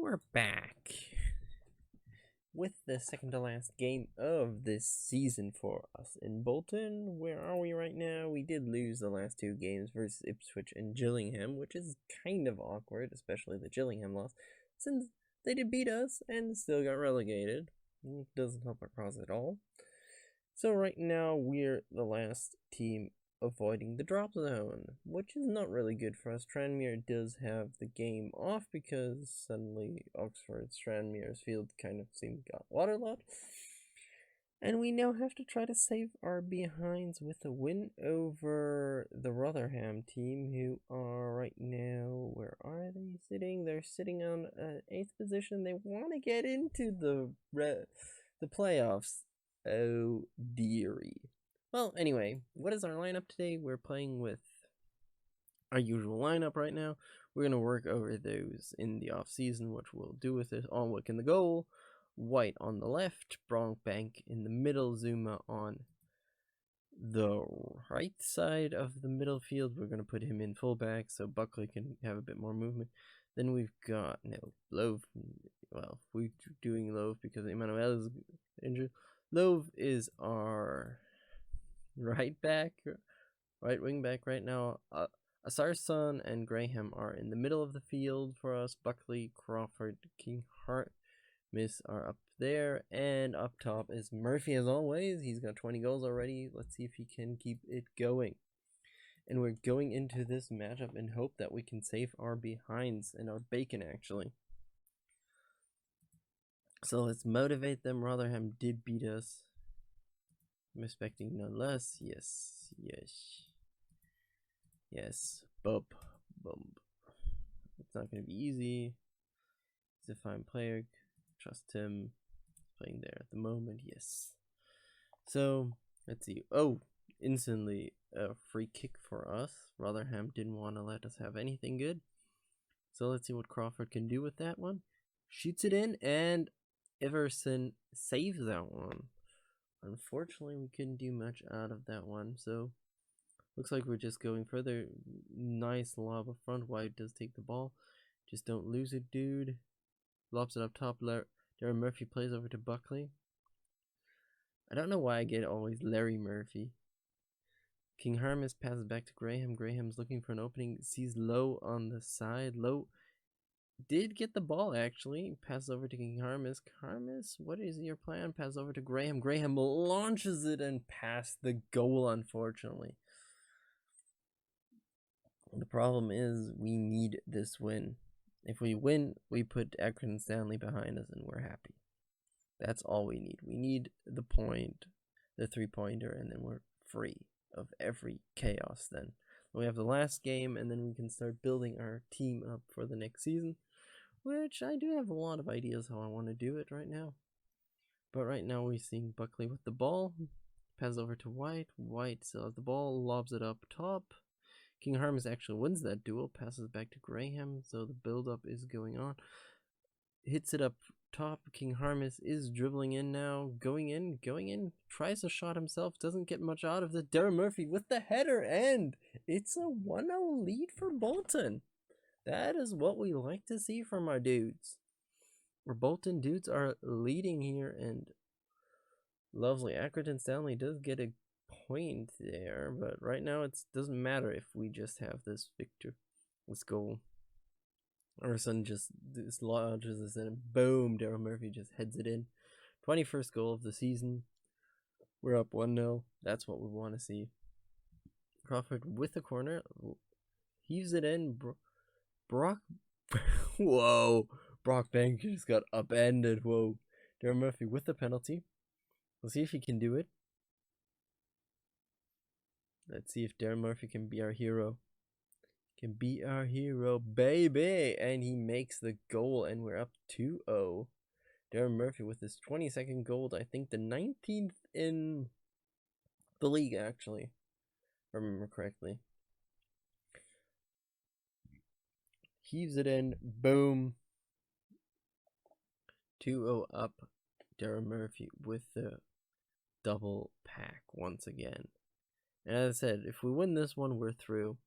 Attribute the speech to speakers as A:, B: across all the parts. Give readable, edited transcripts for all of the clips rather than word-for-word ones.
A: we're back with the second to last game of this season for us in Bolton. Where are we right now? We did lose the last two games versus Ipswich and Gillingham, which is kind of awkward, especially the Gillingham loss, since they did beat us and still got relegated. It doesn't help our cause at all. So right now we're the last team avoiding the drop zone, which is not really good for us. Tranmere does have the game off because suddenly Oxford Tranmere's field kind of got waterlogged. And we now have to try to save our behinds with a win over the Rotherham team, who are right now, where are they sitting? They're sitting on 8th position. They want to get into the playoffs. Oh dearie. Well, anyway, what is our lineup today? We're playing with our usual lineup right now. We're going to work over those in the off-season, which we'll do with it. Alnwick in the goal, White on the left, Bronkbank in the middle, Zuma on the right side of the middle field. We're going to put him in fullback so Buckley can have a bit more movement. Then we've got, Love. Well, we're doing Love because Emmanuel is injured. Love is our right wing back right now. Asarson and Graham are in the middle of the field for us. Buckley, Crawford, King Hartmiss are up there, and up top is Murphy as always. He's got 20 goals already. Let's see if he can keep it going. And we're going into this matchup in hope that we can save our behinds and our bacon actually. So let's motivate them. Rotherham did beat us. I'm expecting none less. Yes. Bump. It's not going to be easy. He's a fine player. Trust him. He's playing there at the moment. Yes. So, let's see. Oh, instantly a free kick for us. Rotherham didn't want to let us have anything good. So let's see what Crawford can do with that one. Shoots it in, and Everson saves that one. Unfortunately, we couldn't do much out of that one, so looks like we're just going further. Nice lob up front. White does take the ball. Just don't lose it, dude. Lobs it up top. Darren Murphy plays over to Buckley. I don't know why I get always Larry Murphy. King Hartmiss passes back to Graham. Graham's looking for an opening. Sees Lowe on the side. Lowe did get the ball actually. Passes over to King Hartmiss. Hartmiss, what is your plan? Pass over to Graham. Graham launches it and past the goal, unfortunately. The problem is we need this win. If we win, we put Accrington Stanley behind us and we're happy. That's all we need. We need the point, the 3-pointer, and then we're free of every chaos then. We have the last game, and then we can start building our team up for the next season, which I do have a lot of ideas how I want to do it right now. But right now we're seeing Buckley with the ball. Passes over to White. White still has the ball. Lobs it up top. King Hartmiss actually wins that duel. Passes back to Graham. So the build-up is going on. Hits it up top. King Hartmiss is dribbling in now. Going in. Tries a shot himself. Doesn't get much out of it. Darren Murphy with the header. And it's a 1-0 lead for Bolton. That is what we like to see from our dudes. Our Bolton dudes are leading here, and lovely. Accrington Stanley does get a point there, but right now it doesn't matter if we just have this goal. Our son just dislodges us and boom, Darryl Murphy just heads it in. 21st goal of the season. We're up 1-0. That's what we want to see. Crawford with the corner. Heaves it in. Whoa. Bronkbank just got upended. Whoa. Darren Murphy with the penalty. We'll see if he can do it. Let's see if Darren Murphy can be our hero. Can be our hero, baby. And he makes the goal, and we're up 2-0. Darren Murphy with his 22nd goal. I think the 19th in the league, actually. If I remember correctly. Heaves it in. Boom. 2-0 up. Darren Murphy with the double pack once again. And as I said, if we win this one, we're through.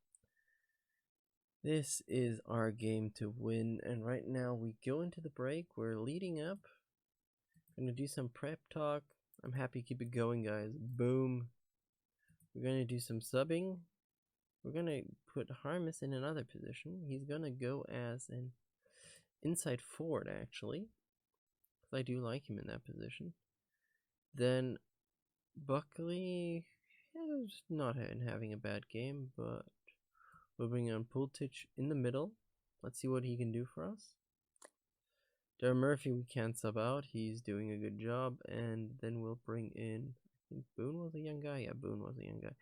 A: This is our game to win, and right now we go into the break. We're leading up. Gonna do some prep talk. I'm happy to keep it going, guys. Boom. We're gonna do some subbing. We're gonna put Harmus in another position. He's gonna go as an inside forward, actually, because I do like him in that position. Then Buckley is not having a bad game, but we'll bring on Pultich in the middle. Let's see what he can do for us. Darren Murphy we can't sub out. He's doing a good job. And then we'll bring in, I think Boone was a young guy. Yeah, Boone was a young guy.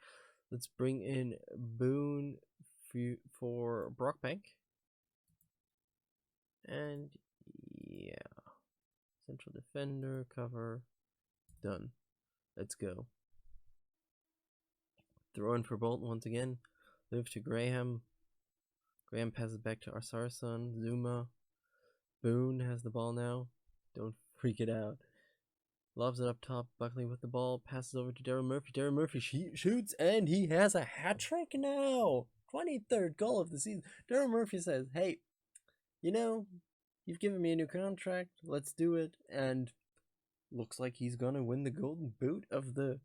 A: Let's bring in Boone for Brockbank. And yeah, central defender, cover, done. Let's go. Throw in for Bolton once again. Live to Graham. Graham passes back to Arsarson. Zuma. Boone has the ball now. Don't freak it out. Lobs it up top. Buckley with the ball. Passes over to Darren Murphy. Darren Murphy shoots, and he has a hat trick now. 23rd goal of the season. Darren Murphy says, hey, you know, you've given me a new contract. Let's do it. And looks like he's going to win the golden boot of the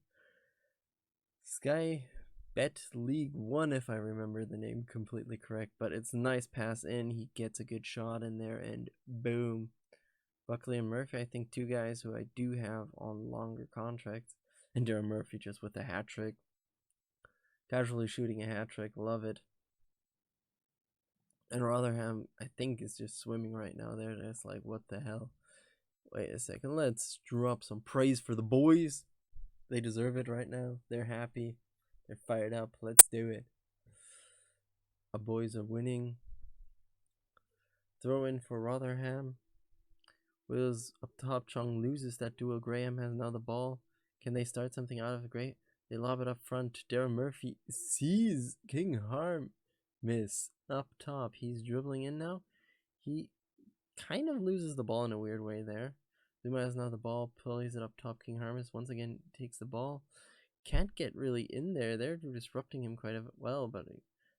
A: Sky Bet League 1, if I remember the name completely correct. But it's a nice pass in. He gets a good shot in there, and boom. Buckley and Murphy, I think, two guys who I do have on longer contracts. And Darren Murphy just with a hat trick. Casually shooting a hat trick. Love it. And Rotherham, I think, is just swimming right now. They're just like, what the hell? Wait a second. Let's drop some praise for the boys. They deserve it right now. They're happy. They're fired up. Let's do it. Our boys are winning. Throw in for Rotherham. Wills up top. Chong loses that duel. Graham has now the ball. Can they start something out of it? Great. They lob it up front. Darren Murphy sees King Harm miss up top. He's dribbling in now. He kind of loses the ball in a weird way there. Zuma has now the ball. Plays it up top. King Harmus once again takes the ball. Can't get really in there. They're disrupting him quite well, but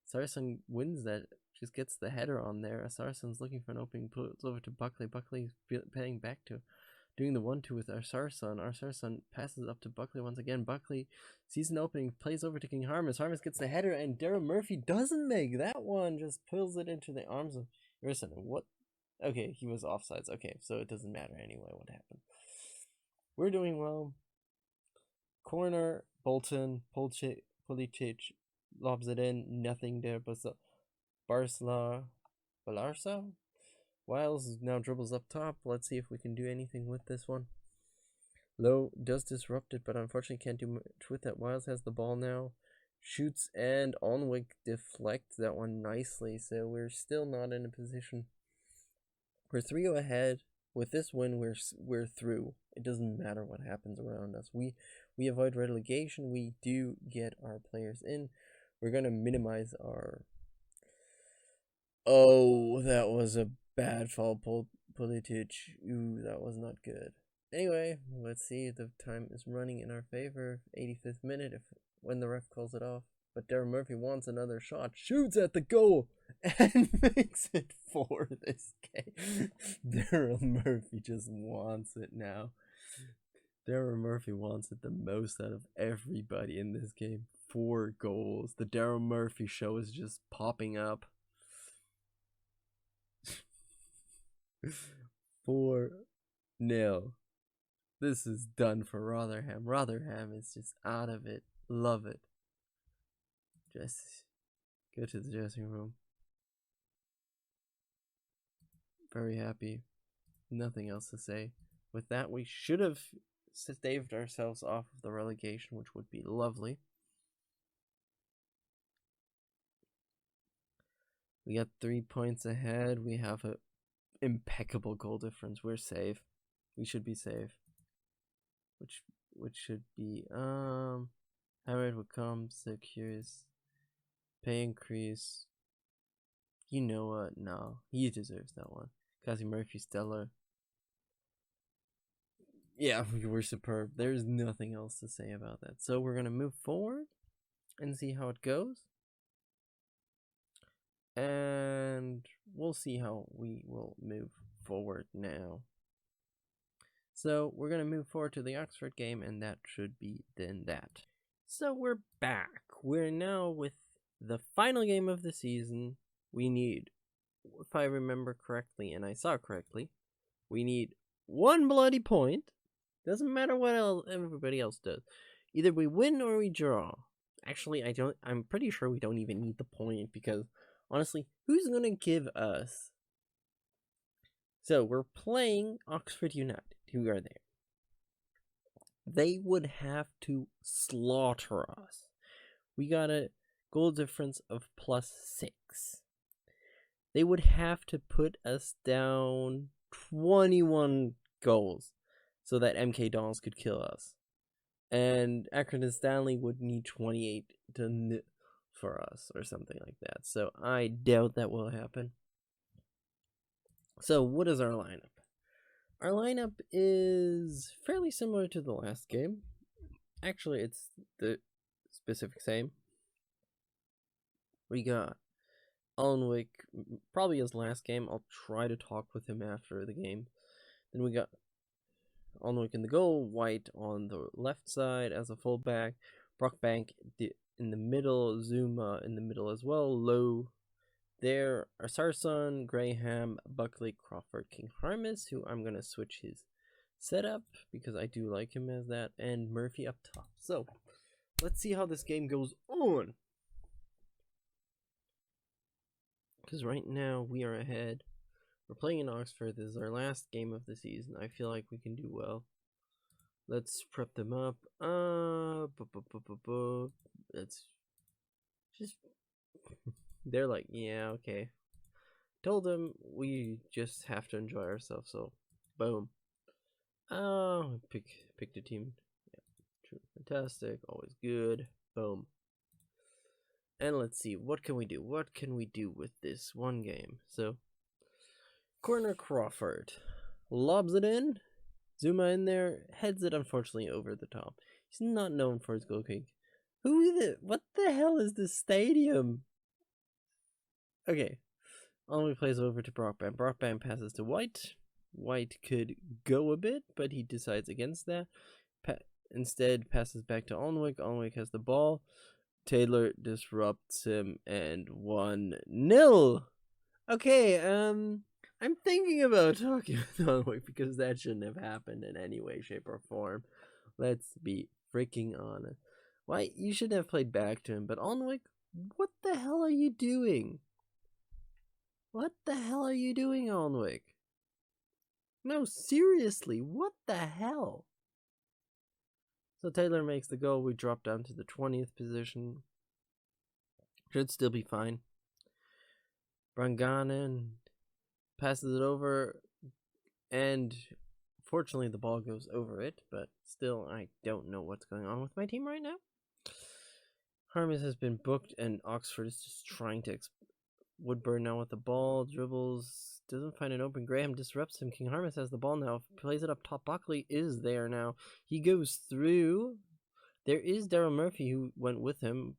A: Sarson wins that. Just gets the header on there. Sarson's looking for an opening. Pulls over to Buckley. Buckley's paying back to doing the 1-2 with Arsarson. Arsarson passes up to Buckley once again. Buckley sees an opening, plays over to King Harmus. Harmus gets the header, and Darren Murphy doesn't make that one. Just pulls it into the arms of Harrison. What? Okay, he was offsides. Okay, so it doesn't matter anyway what happened. We're doing well. Corner, Bolton, Pulisic lobs it in. Nothing there, but Balarsa? Wiles now dribbles up top. Let's see if we can do anything with this one. Low does disrupt it, but unfortunately can't do much with that. Wiles has the ball now. Shoots, and Onwick deflects that one nicely. So we're still not in a position. We're 3-0 ahead. With this win, we're through. It doesn't matter what happens around us. We avoid relegation. We do get our players in. We're going to minimize our... Oh, that was a bad foul, Pulisic. Ooh, that was not good. Anyway, let's see. The time is running in our favor. 85th minute when the ref calls it off. But Darren Murphy wants another shot. Shoots at the goal and makes it for this game. Darren Murphy just wants it now. Darren Murphy wants it the most out of everybody in this game. 4 goals. The Darren Murphy show is just popping up. 4-0. This is done for Rotherham. Rotherham is just out of it. Love it. Just go to the dressing room. Very happy. Nothing else to say. With that, we should have staved ourselves off of the relegation, which would be lovely. We got 3 points ahead. We have a impeccable goal difference. We're safe. We should be safe. Which should be Howard would come, secures pay increase. You know what? No, he deserves that one. Kasi Murphy stellar. Yeah, we were superb. There's nothing else to say about that. So we're gonna move forward and see how it goes. And we'll see how we will move forward now. So we're going to move forward to the Oxford game, and that should be then that. So we're back. We're now with the final game of the season. We need, if I remember correctly and I saw correctly, we need 1 bloody point. Doesn't matter what everybody else does. Either we win or we draw. Actually, I'm pretty sure we don't even need the point because, honestly, who's going to give us? So we're playing Oxford United. Who are there? They would have to slaughter us. We got a goal difference of +6. They would have to put us down 21 goals so that MK Dons could kill us. And Accrington Stanley would need 28 to for us or something like that. So I doubt that will happen. So what is our lineup? Our lineup is fairly similar to the last game. Actually, it's the specific same. We got Alnwick, probably his last game. I'll try to talk with him after the game. Then we got Alnwick in the goal, White on the left side as a fullback, Brockbank in the middle, Zuma in the middle as well, Low there, Sarson, Graham, Buckley, Crawford, King Harmis, who I'm going to switch his setup because I do like him as that, and Murphy up top. So, let's see how this game goes on. Because right now we are ahead. We're playing in Oxford. This is our last game of the season. I feel like we can do well. Let's prep them up. Let's just... They're like, yeah, okay. Told them we just have to enjoy ourselves, so boom. Pick the team. Yeah, true. Fantastic. Always good. Boom. And let's see, what can we do? What can we do with this one game? So, corner Crawford. Lobs it in. Zuma in there. Heads it, unfortunately, over the top. He's not known for his goal kick. What the hell is this stadium? Okay. Only plays over to Brockbank. Brockbank passes to White. White could go a bit, but he decides against that. Instead, passes back to Alnwick. Alnwick has the ball. Taylor disrupts him, and 1-0. Okay, I'm thinking about talking with Alnwick because that shouldn't have happened in any way, shape, or form. Let's be freaking honest. Why, you shouldn't have played back to him, but Alnwick, what the hell are you doing? What the hell are you doing, Alnwick? No, seriously, what the hell? So Taylor makes the goal. We drop down to the 20th position. Should still be fine. Branganen passes it over, and fortunately the ball goes over it, but still I don't know what's going on with my team right now. Harmis has been booked, and Oxford is just trying to Woodburn now with the ball, dribbles, doesn't find an open. Graham disrupts him. King Harmis has the ball now, plays it up top. Buckley is there now. He goes through. There is Daryl Murphy who went with him.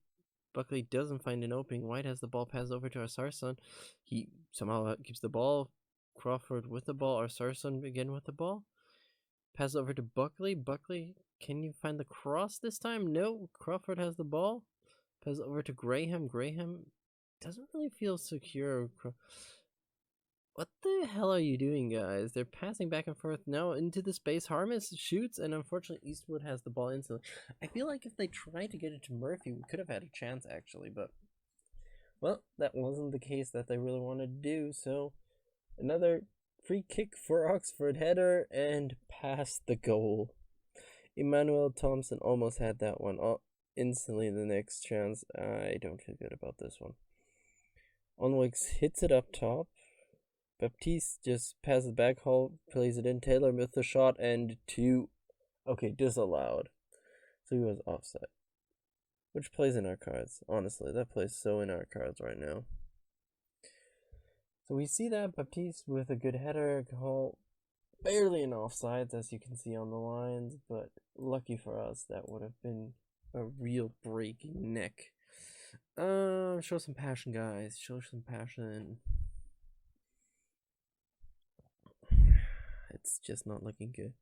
A: Buckley doesn't find an opening. White has the ball, passes over to Arsarson. He somehow keeps the ball. Crawford with the ball. Arsarson again with the ball. Passes over to Buckley. Buckley, can you find the cross this time? No. Crawford has the ball. Passes over to Graham. Graham doesn't really feel secure. What the hell are you doing, guys? They're passing back and forth now into the space. Harmis shoots, and unfortunately Eastwood has the ball instantly. I feel like if they tried to get it to Murphy, we could have had a chance, actually, but... well, that wasn't the case that they really wanted to do, so... another free kick for Oxford, header, and past the goal. Emmanuel Thompson almost had that one. Instantly the next chance. I don't feel good about this one. Onwix hits it up top. Baptiste just passes back, Hall plays it in. Taylor with the shot and 2. Okay, disallowed. So he was offside. Which plays in our cards. Honestly, that plays so in our cards right now. So we see that Baptiste with a good header. Hall barely in offsides, as you can see on the lines. But lucky for us, that would have been a real breaking neck. Show some passion, guys. Show some passion. It's just not looking good.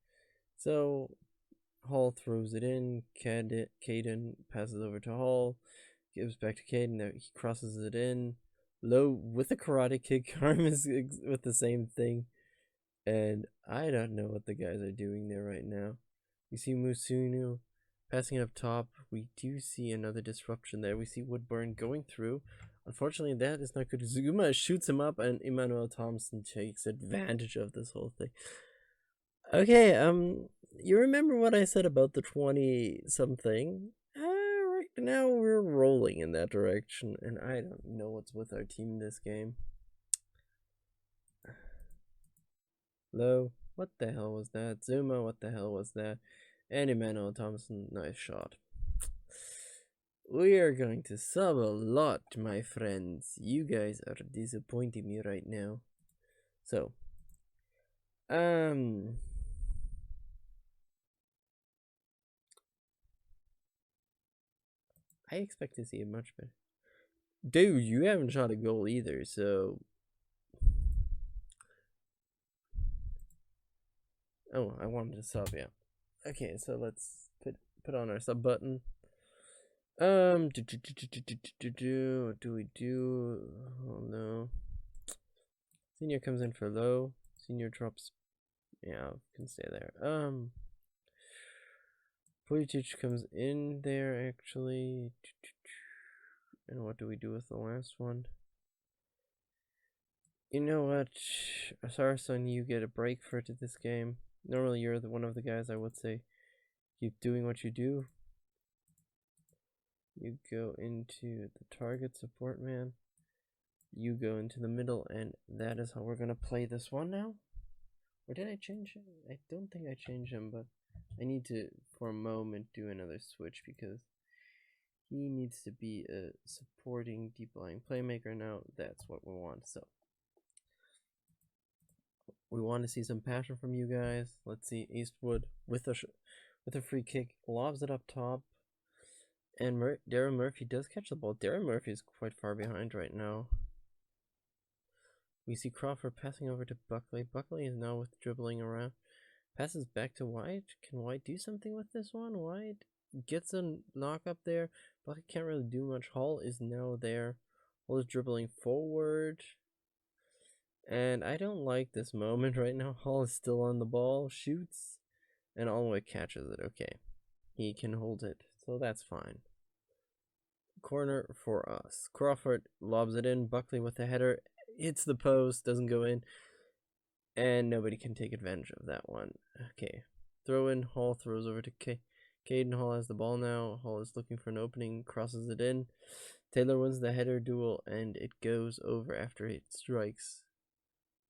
A: So, Hall throws it in. Caden passes over to Hall. Gives back to Caden. He crosses it in. Low with a karate kick. Arm is with the same thing. And I don't know what the guys are doing there right now. We see Musunu passing it up top. We do see another disruption there. We see Woodburn going through. Unfortunately, that is not good. Zuma shoots him up, and Emmanuel Thompson takes advantage of this whole thing. Okay, you remember what I said about the 20-something? Right now we're rolling in that direction, and I don't know what's with our team this game. Low, what the hell was that? Zuma, what the hell was that? And Emmanuel Thompson, nice shot. We are going to sub a lot, my friends. You guys are disappointing me right now. So, I expect to see it much better. Dude, you haven't shot a goal either, so... Oh, I wanted to sub, yeah. Okay, so let's put on our sub button. What do we do? Oh no. Senior comes in for low. Senior drops. Yeah, can stay there. Pulisic comes in there actually. And what do we do with the last one? You know what? Sarson, you get a break for this game. Normally you're one of the guys I would say keep doing what you do. You go into the target support man. You go into the middle, and that is how we're gonna play this one now. Or did I change him? I don't think I changed him, but I need to, for a moment, do another switch because he needs to be a supporting deep lying playmaker now. That's what we want. So we want to see some passion from you guys. Let's see Eastwood with a free kick, lobs it up top, and Darren Murphy does catch the ball. Darren Murphy is quite far behind right now. We see Crawford passing over to Buckley. Buckley is now with dribbling around. Passes back to White. Can White do something with this one? White gets a knock up there. Buckley can't really do much. Hall is now there. Hall is dribbling forward. And I don't like this moment right now. Hall is still on the ball. Shoots. And Allway catches it. Okay. He can hold it. So that's fine. Corner for us. Crawford lobs it in. Buckley with the header. Hits the post, doesn't go in, and nobody can take advantage of that one. Okay, throw in. Hall throws over to Caden. Hall has the ball now. Hall is looking for an opening, crosses it in. Taylor wins the header duel, and it goes over after it strikes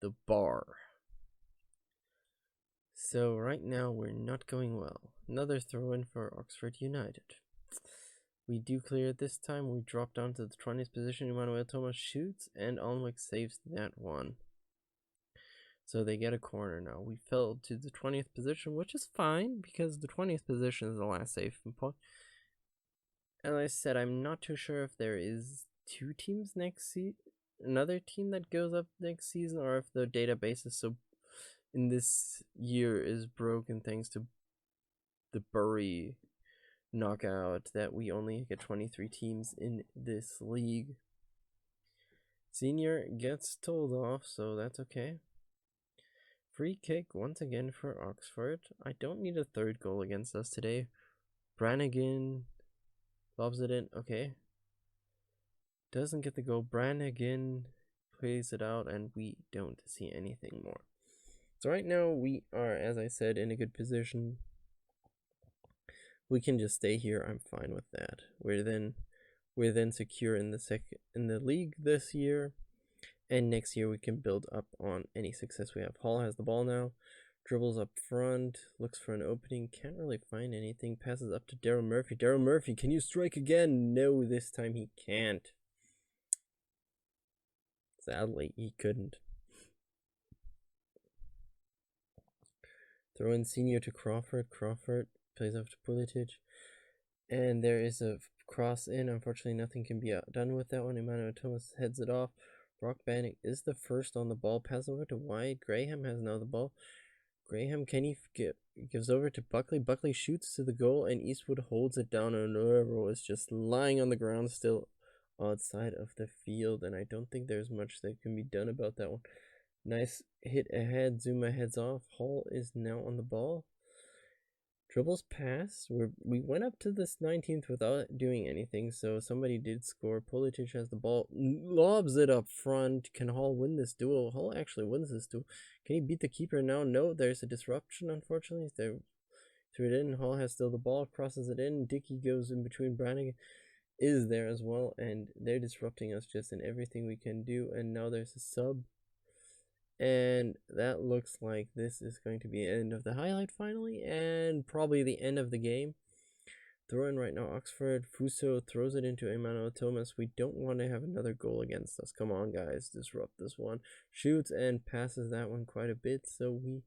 A: the bar. So right now we're not going well. Another throw in for Oxford United. We do clear it this time. We drop down to the 20th position. Emmanuel Thomas shoots, and Alnwick saves that one. So they get a corner now. We fell to the 20th position, which is fine, because the 20th position is the last safe point. And I said, I'm not too sure if there is two teams next season, another team that goes up next season, or if the database is so in this year is broken thanks to the Bury knockout that we only get 23 teams in this league. Senior gets told off, so that's okay. Free kick once again for Oxford. I don't need a third goal against us today. Brannigan lobs it in. Okay. Doesn't get the goal. Brannigan plays it out, and we don't see anything more. So right now we are, as I said, in a good position. We can just stay here. I'm fine with that. We're then secure in the league this year, and next year we can build up on any success we have. Hall has the ball now, dribbles up front, looks for an opening, can't really find anything. Passes up to Daryl Murphy. Daryl Murphy, can you strike again? No, this time he can't. Sadly, he couldn't. Throw in Senior to Crawford. Crawford plays off to Pulisic, and there is a cross in. Unfortunately, nothing can be done with that one. Emmanuel Thomas heads it off. Brock Bannock is the first on the ball. Pass over to White. Graham has now the ball. Graham, gives over to Buckley. Buckley shoots to the goal, and Eastwood holds it down, and Navarro is just lying on the ground still outside of the field, and I don't think there's much that can be done about that one. Nice hit ahead. Zuma heads off. Hall is now on the ball. Dribbles pass. We went up to this 19th without doing anything, so somebody did score. Politic has the ball, lobs it up front. Can Hall win this duel? Hall actually wins this duel. Can he beat the keeper now? No, there's a disruption, unfortunately. They threw it in. Hall has still the ball, crosses it in. Dickey goes in between. Brannigan is there as well, and they're disrupting us just in everything we can do. And now there's a sub. And that looks like this is going to be the end of the highlight finally, and probably the end of the game. Throw in right now, Oxford. Fuso throws it into Emmanuel Thomas. We don't want to have another goal against us. Come on, guys, disrupt this one. Shoots and passes that one quite a bit, so we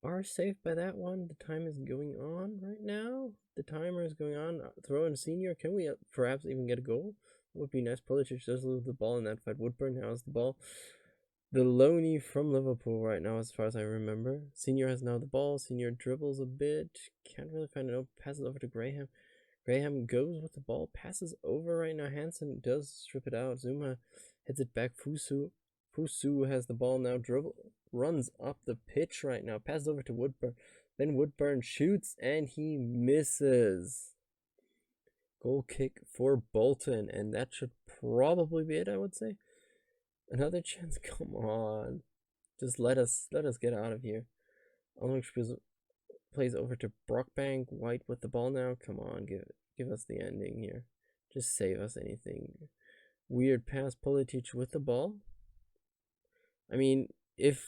A: are safe by that one. The time is going on right now. The timer is going on. Throw in Senior. Can we perhaps even get a goal? That would be nice. Pulisic does lose the ball in that fight. Woodburn has the ball. The loanee from Liverpool right now, as far as I remember. Senior has now the ball. Senior dribbles a bit. Can't really find it. Passes over to Graham. Graham goes with the ball. Passes over right now. Hansen does strip it out. Zuma heads it back. Fusu has the ball now. Runs up the pitch right now. Passes over to Woodburn. Then Woodburn shoots and he misses. Goal kick for Bolton. And that should probably be it, I would say. Another chance, come on. Just let us get out of here. Ulrich plays over to Brockbank. White with the ball now. Come on, give us the ending here. Just save us anything. Weird pass, Politic with the ball. I mean, if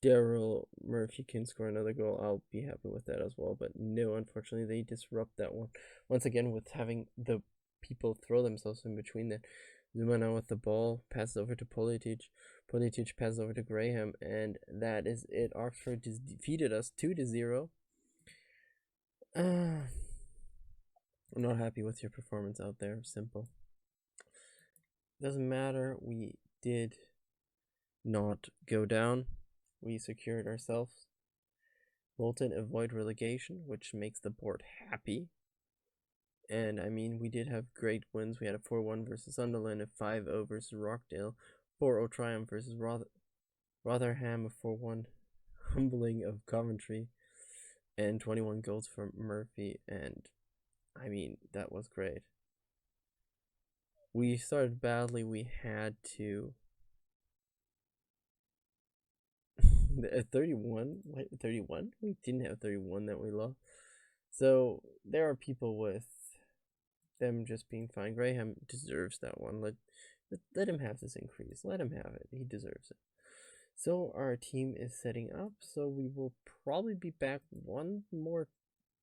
A: Daryl Murphy can score another goal, I'll be happy with that as well. But no, unfortunately, they disrupt that one. Once again, with having the people throw themselves in between that. Zuma now with the ball, passes over to Politic. Politic passes over to Graham, and that is it. Oxford just defeated us 2-0. I'm not happy with your performance out there. Simple. Doesn't matter. We did not go down. We secured ourselves. Bolton avoid relegation, which makes the board happy. And I mean, we did have great wins. We had a 4-1 versus Sunderland, a 5-0 versus Rockdale, 4-0 triumph versus Rotherham, a 4-1 humbling of Coventry, and 21 goals from Murphy. And I mean, that was great. We started badly. We had to 31? Wait, 31? We didn't have 31 that we lost. So there are people with them just being fine. Graham deserves that one. Let him have this increase. Let him have it. He deserves it. So our team is setting up. So we will probably be back one more.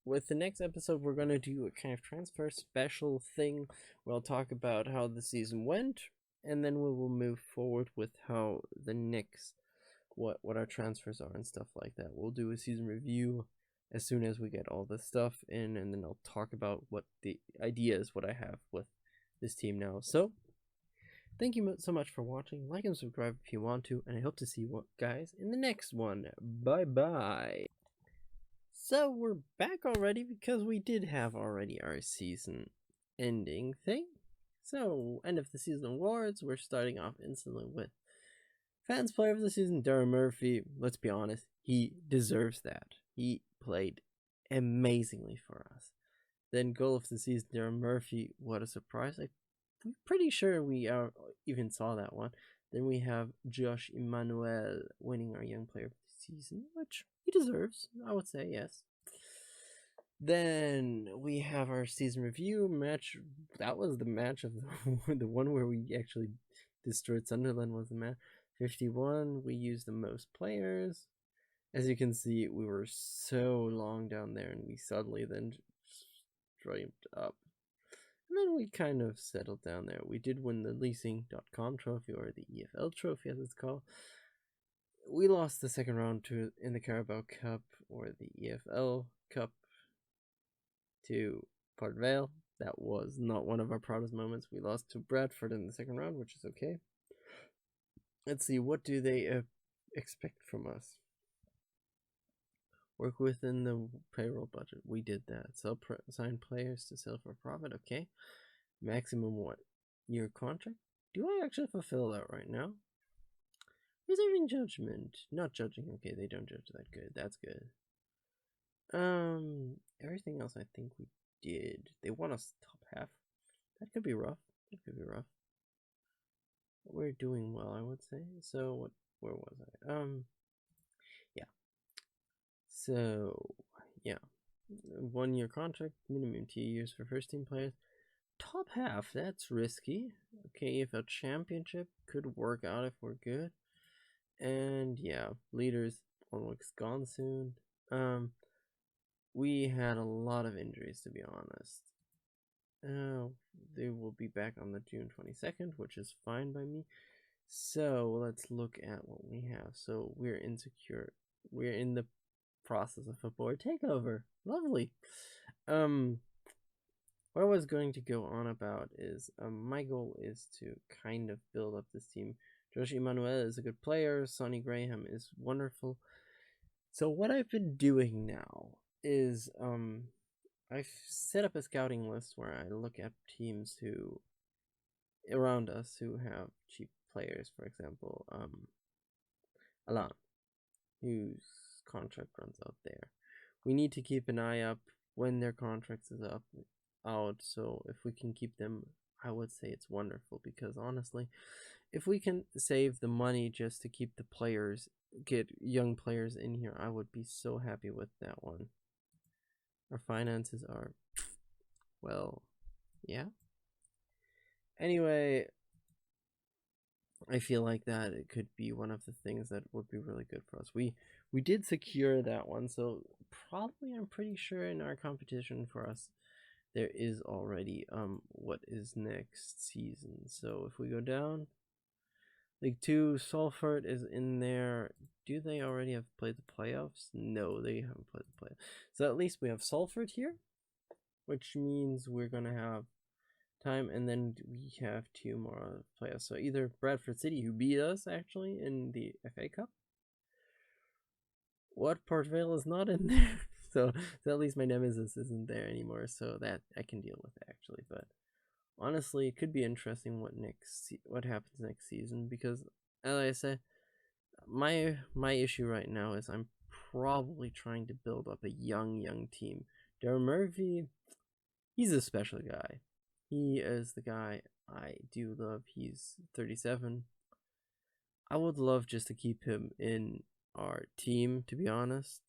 A: With the next episode, we're going to do a kind of transfer special thing where I'll talk about how the season went, and then we will move forward with how the next, what our transfers are and stuff like that. We'll do a season review as soon as we get all this stuff in, and then I'll talk about what the ideas, what I have with this team now. So, thank you so much for watching. Like and subscribe if you want to, and I hope to see you guys in the next one. Bye-bye. So, we're back already because we did have already our season ending thing. So, end of the season awards, we're starting off instantly with Fans Player of the Season, Darren Murphy. Let's be honest, he deserves that. He played amazingly for us. Then Goal of the Season, Darren Murphy. What a surprise. I'm pretty sure we even saw that one. Then we have Josh Emmanuel winning our Young Player of the Season, which he deserves, I would say, yes. Then we have our season review match. That was the match of the one where we actually destroyed Sunderland was the match. 51, we used the most players. As you can see, we were so long down there, and we suddenly then striped up. And then we kind of settled down there. We did win the leasing.com trophy, or the EFL trophy as it's called. We lost the second round in the Carabao Cup, or the EFL Cup, to Port Vale. That was not one of our proudest moments. We lost to Bradford in the second round, which is okay. Let's see, what do they expect from us? Work within the payroll budget. We did that. Sign players to sell for profit. Okay. Maximum what? Year contract? Do I actually fulfill that right now? Reserving judgment. Not judging. Okay, they don't judge that good. That's good. Everything else I think we did. They want us top half. That could be rough. That could be rough. We're doing well, I would say. So where was I? Yeah. So yeah. 1 year contract, minimum 2 years for first team players. Top half, that's risky. Okay, if a championship could work out if we're good. And yeah, leaders almost gone soon. We had a lot of injuries, to be honest. They will be back on the June 22nd, which is fine by me. So let's look at what we have. So we're insecure. We're in the process of a board takeover. Lovely. What I was going to go on about is my goal is to kind of build up this team. Josh Emmanuel is a good player. Sonny Graham is wonderful. So what I've been doing now is I've set up a scouting list where I look at teams who around us who have cheap players. For example, Alan, whose contract runs out there. We need to keep an eye up when their contracts is out. So if we can keep them, I would say it's wonderful, because honestly, if we can save the money just to keep the players, get young players in here, I would be so happy with that one. Our finances are, well, yeah. Anyway, I feel like that it could be one of the things that would be really good for us. We did secure that one, so probably I'm pretty sure in our competition for us there is already what is next season. So if we go down, League 2, Salford is in there. Do they already have played the playoffs? No, they haven't played the playoffs. So at least we have Salford here, which means we're going to have time, and then we have 2 more playoffs. So either Bradford City, who beat us actually in the FA Cup. What, Port Vale is not in there? So at least my nemesis isn't there anymore, so that I can deal with actually. But honestly, it could be interesting what happens next season, because as I said, my issue right now is I'm probably trying to build up a young team. Darren Murphy, he's a special guy. He is the guy I do love. He's 37. I would love just to keep him in our team, to be honest,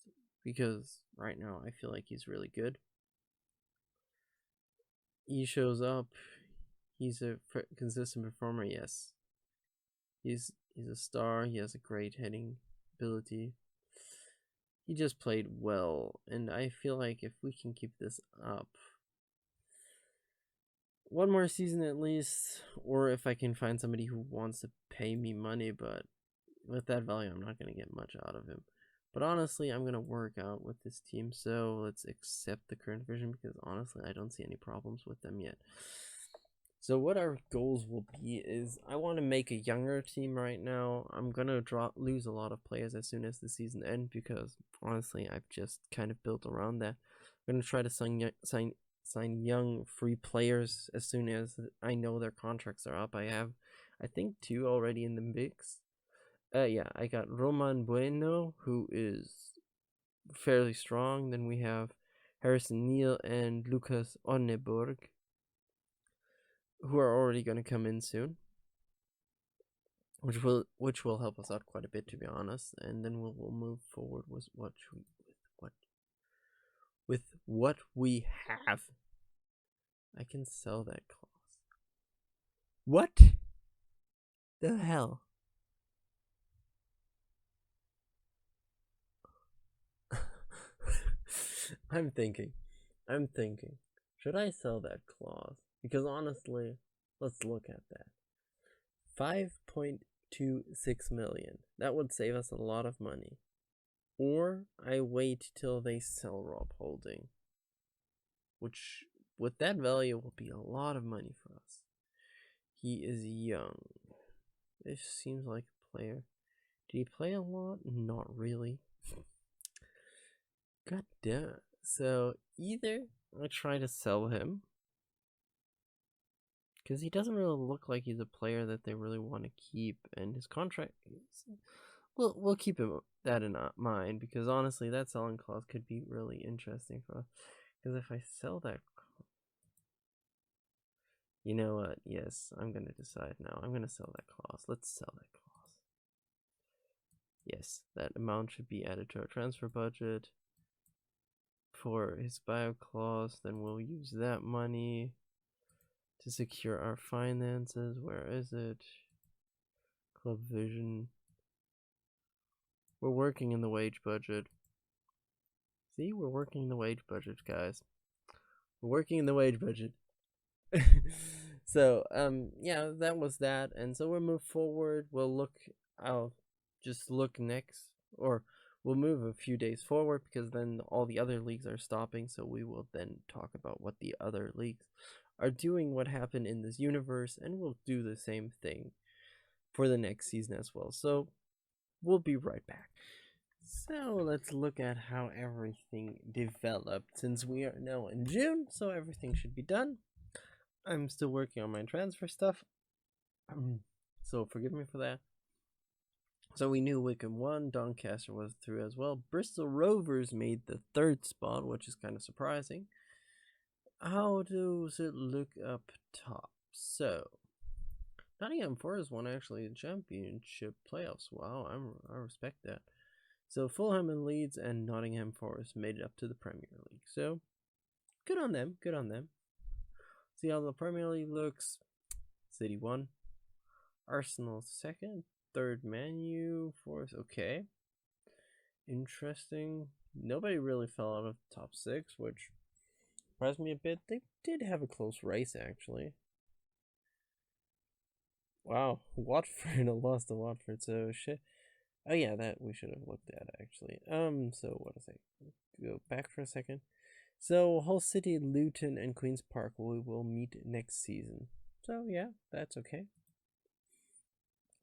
A: because right now I feel like he's really good. He shows up. He's a consistent performer, yes. He's a star. He has a great heading ability. He just played well, and I feel like if we can keep this up one more season at least, or if I can find somebody who wants to pay me money, but with that value I'm not going to get much out of him. But honestly, I'm going to work out with this team, so let's accept the current version, because honestly I don't see any problems with them yet. So what our goals will be is I want to make a younger team right now. I'm going to lose a lot of players as soon as the season ends, because honestly I've just kind of built around that. I'm going to try to sign young free players as soon as I know their contracts are up. I have, I think, 2 already in the mix. Yeah, I got Roman Bueno, who is fairly strong. Then we have Harrison Neal and Lucas Onneborg, who are already going to come in soon, which will help us out quite a bit, to be honest. And then we'll move forward with what we have. I can sell that clause. What the hell? I'm thinking, should I sell that clause? Because honestly, let's look at that. 5.26 million. That would save us a lot of money. Or I wait till they sell Rob Holding, which with that value, it will be a lot of money for us. He is young. This seems like a player. Did he play a lot? Not really. God damn. So either I try to sell him, because he doesn't really look like he's a player that they really want to keep, and his contract is, we'll keep that in mind, because honestly that selling clause could be really interesting for us. Because if I sell that, you know what, yes, I'm gonna decide now. I'm gonna sell that clause. Let's sell that clause. Yes, that amount should be added to our transfer budget for his buyout clause. Then we'll use that money to secure our finances. Where is it? Club vision. We're working in the wage budget. See, we're working in the wage budget, guys. We're working in the wage budget. So, yeah, that was that. And so we'll move forward. I'll just look next, or we'll move a few days forward, because then all the other leagues are stopping. So we will then talk about what the other leagues are doing, what happened in this universe, and we'll do the same thing for the next season as well. So we'll be right back. So let's look at how everything developed, since we are now in June, so everything should be done. I'm still working on my transfer stuff, so forgive me for that. So we knew Wickham won, Doncaster was through as well. Bristol Rovers made the third spot, which is kind of surprising. How does it look up top? So Nottingham Forest won actually the championship playoffs. Wow, I respect that. So Fulham and Leeds and Nottingham Forest made it up to the Premier League. So good on them, good on them. See how the Premier League looks. City won. Arsenal second. Third Man U. Fourth, okay. Interesting. Nobody really fell out of the top 6, which surprised me a bit. They did have a close race, actually. Wow, Watford lost to Watford, so shit. Oh yeah, that we should have looked at, actually. So what is it? Go back for a second. So Hull City, Luton, and Queen's Park we will meet next season. So yeah, that's okay.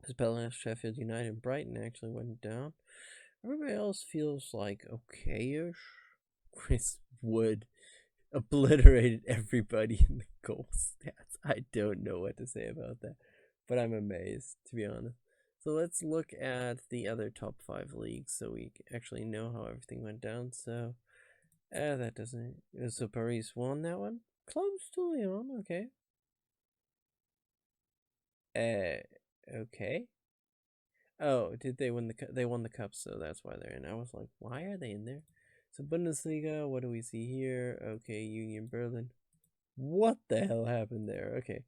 A: Spelling Sheffield United and Brighton actually went down. Everybody else feels like okay-ish. Chris Wood obliterated everybody in the goal stats. I don't know what to say about that, but I'm amazed, to be honest. So let's look at the other top 5 leagues so we actually know how everything went down. So that doesn't. So Paris won that one. Close to Lyon. Okay. Okay. Oh, did they win the cup? They won the cup, so that's why they're in. I was like, why are they in there? So Bundesliga, what do we see here? Okay, Union Berlin. What the hell happened there? Okay.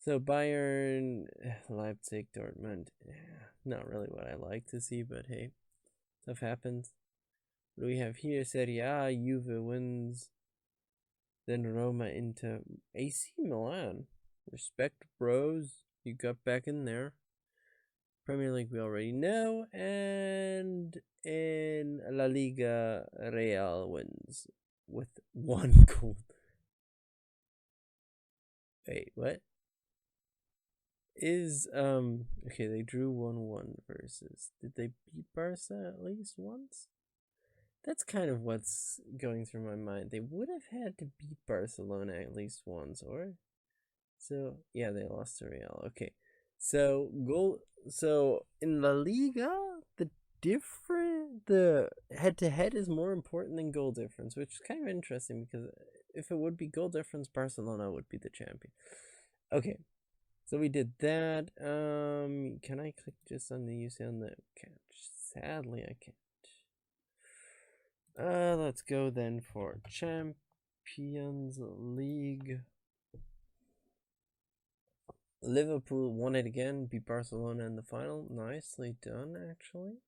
A: So Bayern, Leipzig, Dortmund. Not really what I like to see, but hey, stuff happens. What do we have here? Serie A, Juve wins. Then Roma into AC Milan. Respect, bros. You got back in there. Premier League we already know. And in La Liga, Real wins with 1 goal. Wait, what? Okay, they drew 1-1 versus. Did they beat Barca at least once? That's kind of what's going through my mind. They would have had to beat Barcelona at least once, or so yeah, they lost to Real. Okay. So in La Liga, the head-to-head is more important than goal difference, which is kind of interesting, because if it would be goal difference, Barcelona would be the champion. Okay. So we did that. Can I click just on the UCL? No, can't. Sadly, I can't. Let's go then for Champions League. Liverpool won it again, beat Barcelona in the final. Nicely done, actually.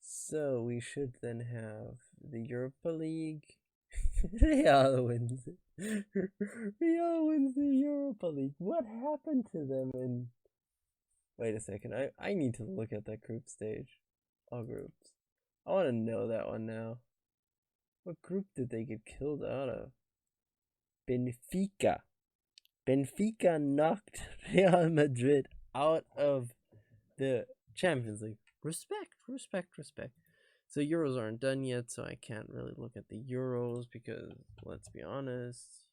A: So we should then have the Europa League. Real wins it. Real wins the Europa League. What happened to them in... Wait a second. I need to look at that group stage. All groups. I want to know that one now. What group did they get killed out of? Benfica. Benfica knocked Real Madrid out of the Champions League. Respect. So Euros aren't done yet, so I can't really look at the Euros because, let's be honest,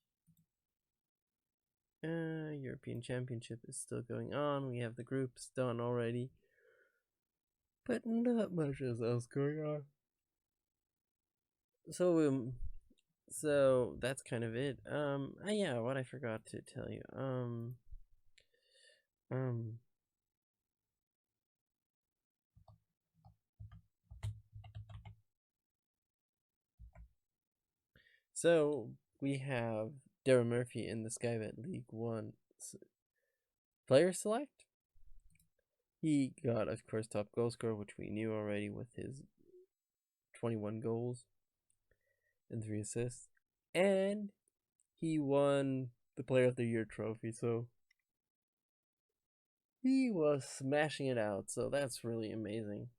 A: European Championship is still going on. We have the groups done already, but not much else going on. So that's kind of it. Yeah, what I forgot to tell you. So we have Darren Murphy in the Skybet League 1 player select. He got, of course, top goal scorer, which we knew already with his 21 goals and 3 assists. And he won the Player of the Year trophy, so he was smashing it out, so that's really amazing.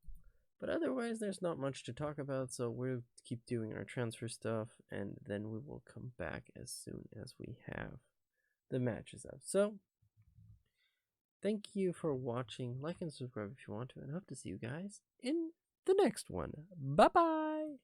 A: But otherwise, there's not much to talk about, so we'll keep doing our transfer stuff, and then we will come back as soon as we have the matches up. So, thank you for watching. Like and subscribe if you want to, and hope to see you guys in the next one. Bye-bye!